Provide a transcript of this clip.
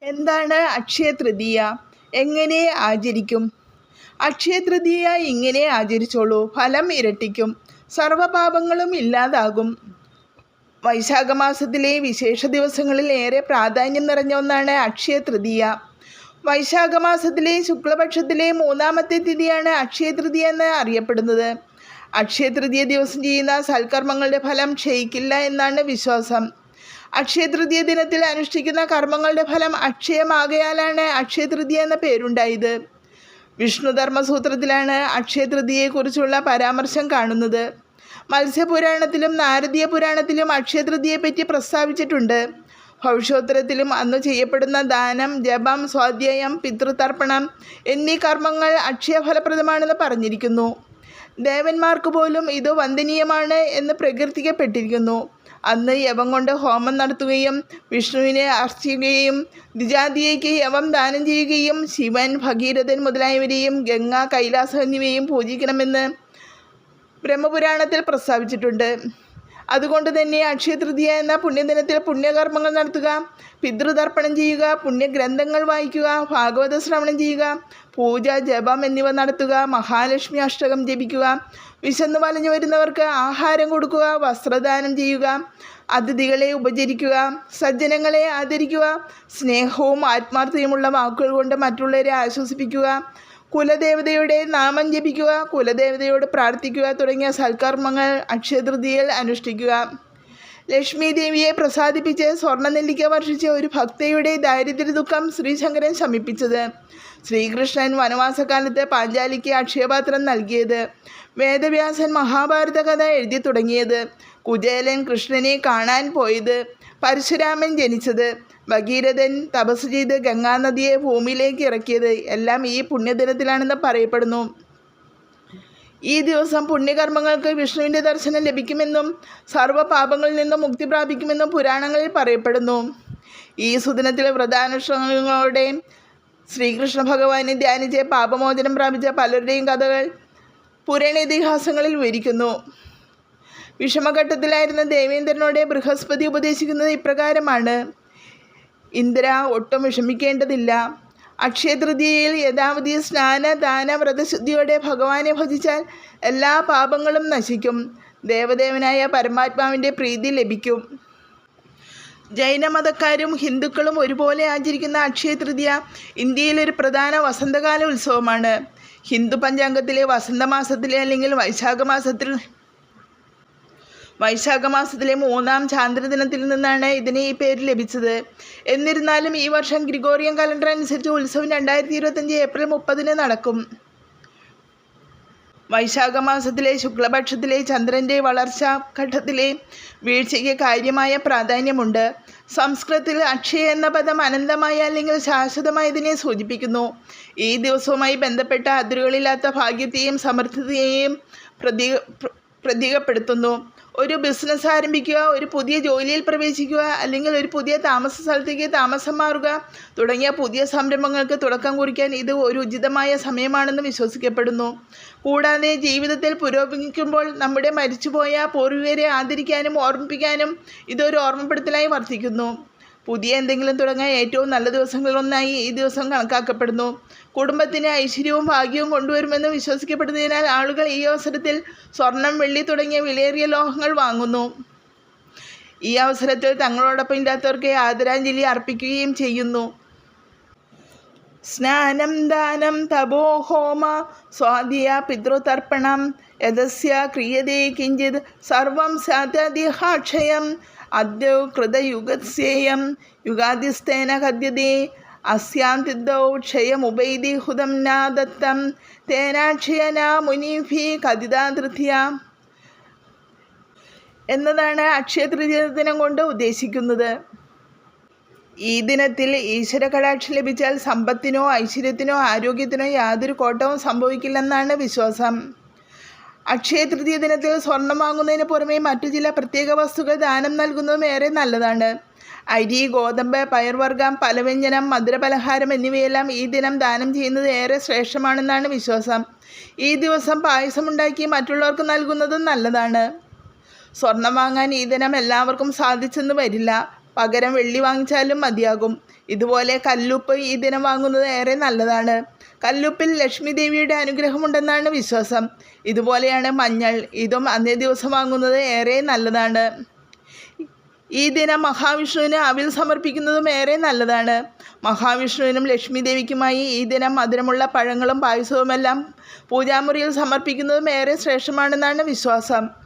എന്താണ് അക്ഷയ തൃതീയ? എങ്ങനെ ആചരിക്കും? അക്ഷയ തൃതീയ ഇങ്ങനെ ആചരിച്ചോളൂ, ഫലം ഇരട്ടിക്കും, സർവ്വപാപങ്ങളും ഇല്ലാതാകും. വൈശാഖമാസത്തിലെ വിശേഷ ദിവസങ്ങളിൽ ഏറെ പ്രാധാന്യം നിറഞ്ഞ ഒന്നാണ് അക്ഷയ തൃതീയ. വൈശാഖമാസത്തിലെ ശുക്ലപക്ഷത്തിലെ 3-ാമത്തെ തിഥിയാണ് അക്ഷയ തൃതീയ എന്ന് അറിയപ്പെടുന്നത്. അക്ഷയ തൃതീയ ദിവസം ചെയ്യുന്ന സൽക്കർമ്മങ്ങളുടെ ഫലം ക്ഷയിക്കില്ല എന്നാണ് വിശ്വാസം. അക്ഷയ തൃതീയ ദിനത്തിൽ അനുഷ്ഠിക്കുന്ന കർമ്മങ്ങളുടെ ഫലം അക്ഷയമാകയാലാണ് അക്ഷയ തൃതീയ എന്ന പേരുണ്ടായത്. വിഷ്ണുധർമ്മസൂത്രത്തിലാണ് അക്ഷയ തൃതീയയെക്കുറിച്ചുള്ള പരാമർശം കാണുന്നത്. മത്സ്യപുരാണത്തിലും നാരദീയ പുരാണത്തിലും അക്ഷയ തൃതീയയെപ്പറ്റി പ്രസ്താവിച്ചിട്ടുണ്ട്. ഭവിഷ്യോത്തരത്തിലും അന്ന് ചെയ്യപ്പെടുന്ന ദാനം, ജപം, സ്വാധ്യായം, പിതൃതർപ്പണം എന്നീ കർമ്മങ്ങൾ അക്ഷയഫലപ്രദമാണെന്ന് പറഞ്ഞിരിക്കുന്നു. ദേവന്മാർക്ക് പോലും ഇത് വന്ദനീയമാണ് എന്ന് പ്രകീർത്തിക്കപ്പെട്ടിരിക്കുന്നു. അന്ന് യവം കൊണ്ട് ഹോമം നടത്തുകയും വിഷ്ണുവിനെ അർച്ചിക്കുകയും ദ്വിജാതിയേക്ക് യവം ദാനം ചെയ്യുകയും ശിവൻ, ഭഗീരഥൻ മുതലായവരെയും ഗംഗ, കൈലാസം എന്നിവയും പൂജിക്കണമെന്ന് ബ്രഹ്മപുരാണത്തിൽ പ്രസ്താവിച്ചിട്ടുണ്ട്. അതുകൊണ്ട് തന്നെ അക്ഷയ തൃതീയ എന്ന പുണ്യദിനത്തിൽ പുണ്യകർമ്മങ്ങൾ നടത്തുക, പിതൃതർപ്പണം ചെയ്യുക, പുണ്യഗ്രന്ഥങ്ങൾ വായിക്കുക, ഭാഗവത ശ്രവണം ചെയ്യുക, പൂജ, ജപം എന്നിവ നടത്തുക, മഹാലക്ഷ്മി അഷ്ടകം ജപിക്കുക, വിശന്നു വലഞ്ഞു വരുന്നവർക്ക് ആഹാരം കൊടുക്കുക, വസ്ത്രദാനം ചെയ്യുക, അതിഥികളെ ഉപചരിക്കുക, സജ്ജനങ്ങളെ ആദരിക്കുക, സ്നേഹവും ആത്മാർത്ഥതയുമുള്ള വാക്കുകൾ കൊണ്ട് മറ്റുള്ളവരെ ആശ്വസിപ്പിക്കുക, കുലദേവതയുടെ നാമം ജപിക്കുക, കുലദേവതയോട് പ്രാർത്ഥിക്കുക തുടങ്ങിയ സൽക്കർമ്മങ്ങൾ അക്ഷയതൃതീയയിൽ അനുഷ്ഠിക്കുക. ലക്ഷ്മി ദേവിയെ പ്രസാദിപ്പിച്ച് സ്വർണ്ണനെല്ലിക്ക വർഷിച്ച ഒരു ഭക്തയുടെ ദാരിദ്ര്യ ദുഃഖം ശ്രീശങ്കരൻ ശമിപ്പിച്ചത്. ശ്രീകൃഷ്ണൻ വനവാസകാലത്ത് പാഞ്ചാലിക്ക് അക്ഷയപാത്രം നൽകിയത്, വേദവ്യാസൻ മഹാഭാരത കഥ എഴുതി തുടങ്ങിയത്, കുചേലൻ കൃഷ്ണനെ കാണാൻ പോയത്, പരശുരാമൻ ജനിച്ചത്, ഭഗീരഥൻ തപസ് ചെയ്ത് ഗംഗാനദിയെ ഭൂമിയിലേക്ക് ഇറക്കിയത് എല്ലാം ഈ പുണ്യദിനത്തിലാണെന്ന് പറയപ്പെടുന്നു. ഈ ദിവസം പുണ്യകർമ്മങ്ങൾക്ക് വിഷ്ണുവിൻ്റെ ദർശനം ലഭിക്കുമെന്നും സർവ്വപാപങ്ങളിൽ നിന്നും മുക്തി പ്രാപിക്കുമെന്നും പുരാണങ്ങളിൽ പറയപ്പെടുന്നു. ഈ സുദിനത്തിൽ വ്രതാനുഷ്ഠാനങ്ങളോടെ ശ്രീകൃഷ്ണ ഭഗവാനെ ധ്യാനിച്ച് പാപമോചനം പ്രാപിച്ച പലരുടെയും കഥകൾ പുരാണ ഇതിഹാസങ്ങളിൽ വിവരിക്കുന്നു. വിഷമഘട്ടത്തിലായിരുന്ന ദേവേന്ദ്രനോട് ബൃഹസ്പതി ഉപദേശിക്കുന്നത് ഇപ്രകാരമാണ്: ഇന്ദ്ര, ഒട്ടും വിഷമിക്കേണ്ടതില്ല. അക്ഷയതൃതീയയിൽ യഥാവധി സ്നാന, ദാന, വ്രതശുദ്ധിയോടെ ഭഗവാനെ ഭജിച്ചാൽ എല്ലാ പാപങ്ങളും നശിക്കും. ദേവദേവനായ പരമാത്മാവിൻ്റെ പ്രീതി ലഭിക്കും. ജൈനമതക്കാരും ഹിന്ദുക്കളും ഒരുപോലെ ആചരിക്കുന്ന അക്ഷയതൃതീയ ഇന്ത്യയിലൊരു പ്രധാന വസന്തകാല ഉത്സവമാണ്. ഹിന്ദു പഞ്ചാംഗത്തിലെ വസന്തമാസത്തിലെ അല്ലെങ്കിൽ വൈശാഖമാസത്തിലെ 3-ാം ചാന്ദ്രദിനത്തിൽ നിന്നാണ് ഇതിന് ഈ പേര് ലഭിച്ചത്. എന്നിരുന്നാലും ഈ വർഷം ഗ്രിഗോറിയൻ കലണ്ടർ അനുസരിച്ച് ഉത്സവം 2025 ഏപ്രിൽ 30-ന് നടക്കും. വൈശാഖമാസത്തിലെ ശുക്ലപക്ഷത്തിലെ ചന്ദ്രൻ്റെ വളർച്ചാ ഘട്ടത്തിലെ വീഴ്ചയ്ക്ക് കാര്യമായ പ്രാധാന്യമുണ്ട്. സംസ്കൃതത്തിൽ അക്ഷയ എന്ന പദം അനന്തമായ അല്ലെങ്കിൽ ശാശ്വതമായതിനെ സൂചിപ്പിക്കുന്നു. ഈ ദിവസവുമായി ബന്ധപ്പെട്ട അതിരുകളില്ലാത്ത ഭാഗ്യത്തെയും സമൃദ്ധിയെയും പ്രതീകപ്പെടുത്തുന്നു. ഒരു ബിസിനസ് ആരംഭിക്കുക, ഒരു പുതിയ ജോലിയിൽ പ്രവേശിക്കുക, അല്ലെങ്കിൽ ഒരു പുതിയ താമസ സ്ഥലത്തേക്ക് താമസം മാറുക തുടങ്ങിയ പുതിയ സംരംഭങ്ങൾക്ക് തുടക്കം കുറിക്കാൻ ഇത് ഒരു ഉചിതമായ സമയമാണെന്ന് വിശ്വസിക്കപ്പെടുന്നു. കൂടാതെ ജീവിതത്തിൽ പുരോഗമിക്കുമ്പോൾ നമ്മുടെ മരിച്ചുപോയ പൂർവികരെ ആദരിക്കാനും ഓർമ്മിപ്പിക്കാനും ഇതൊരു ഓർമ്മപ്പെടുത്തലായി വർത്തിക്കുന്നു. പുതിയ എന്തെങ്കിലും തുടങ്ങാൻ ഏറ്റവും നല്ല ദിവസങ്ങളിലൊന്നായി ഈ ദിവസം കണക്കാക്കപ്പെടുന്നു. കുടുംബത്തിന് ഐശ്വര്യവും ഭാഗ്യവും കൊണ്ടുവരുമെന്ന് വിശ്വസിക്കപ്പെടുന്നതിനാൽ ആളുകൾ ഈ അവസരത്തിൽ സ്വർണം, വെള്ളി തുടങ്ങിയ വിലയേറിയ ലോഹങ്ങൾ വാങ്ങുന്നു. ഈ അവസരത്തിൽ തങ്ങളോടൊപ്പം ഇല്ലാത്തവർക്ക് ആദരാഞ്ജലി അർപ്പിക്കുകയും ചെയ്യുന്നു. സ്നാനം, ദാനം, തപോ, ഹോമ, സ്വാധ്യായ, പിതൃതർപ്പണം യദസ്യ ക്രിയതേ കിഞ്ചിത് സർവം സ്യാദാക്ഷയം അദ്യൗ കൃതയുഗസ്യേയം യുഗാദിസ്തേന കദ്യതേ അസ്യാം തിദ്ദൗ ക്ഷയമുപൈതി ഹുതം നാ ദത്തം തേനാക്ഷയനാ മുനിഭി കഥിതാധൃത്യ എന്നതാണ് അക്ഷയതൃതീയ ദിനം കൊണ്ട് ഉദ്ദേശിക്കുന്നത്. ഈ ദിനത്തിൽ ഈശ്വര കടാക്ഷം ലഭിച്ചാൽ സമ്പത്തിനോ ഐശ്വര്യത്തിനോ ആരോഗ്യത്തിനോ യാതൊരു കോട്ടവും സംഭവിക്കില്ലെന്നാണ് വിശ്വാസം. അക്ഷയതൃതീയ ദിനത്തിൽ സ്വർണം വാങ്ങുന്നതിന് പുറമെ മറ്റു ചില പ്രത്യേക വസ്തുക്കൾ ദാനം നൽകുന്നതും ഏറെ നല്ലതാണ്. അരി, ഗോതമ്പ്, പയർവർഗ്ഗം, പലവ്യഞ്ജനം, മധുരപലഹാരം എന്നിവയെല്ലാം ഈ ദിനം ദാനം ചെയ്യുന്നത് ഏറെ ശ്രേഷ്ഠമാണെന്നാണ് വിശ്വാസം. ഈ ദിവസം പായസമുണ്ടാക്കി മറ്റുള്ളവർക്ക് നൽകുന്നതും നല്ലതാണ്. സ്വർണം വാങ്ങാൻ ഈ ദിനം എല്ലാവർക്കും സാധിച്ചെന്ന് വരില്ല. പകരം വെള്ളി വാങ്ങിച്ചാലും മതിയാകും. ഇതുപോലെ കല്ലുപ്പ് ഈ ദിനം വാങ്ങുന്നത് ഏറെ നല്ലതാണ്. കല്ലുപ്പിൽ ലക്ഷ്മി ദേവിയുടെ അനുഗ്രഹമുണ്ടെന്നാണ് വിശ്വാസം. ഇതുപോലെയാണ് മഞ്ഞൾ. ഇതും അന്നേ ദിവസം വാങ്ങുന്നത് ഏറെ നല്ലതാണ്. ഈ ദിനം മഹാവിഷ്ണുവിന് അവിൽ സമർപ്പിക്കുന്നതും ഏറെ നല്ലതാണ്. മഹാവിഷ്ണുവിനും ലക്ഷ്മി ദേവിക്കുമായി ഈ ദിനം മധുരമുള്ള പഴങ്ങളും പായസവുമെല്ലാം പൂജാമുറിയിൽ സമർപ്പിക്കുന്നതും ഏറെ ശ്രേഷ്ഠമാണെന്നാണ് വിശ്വാസം.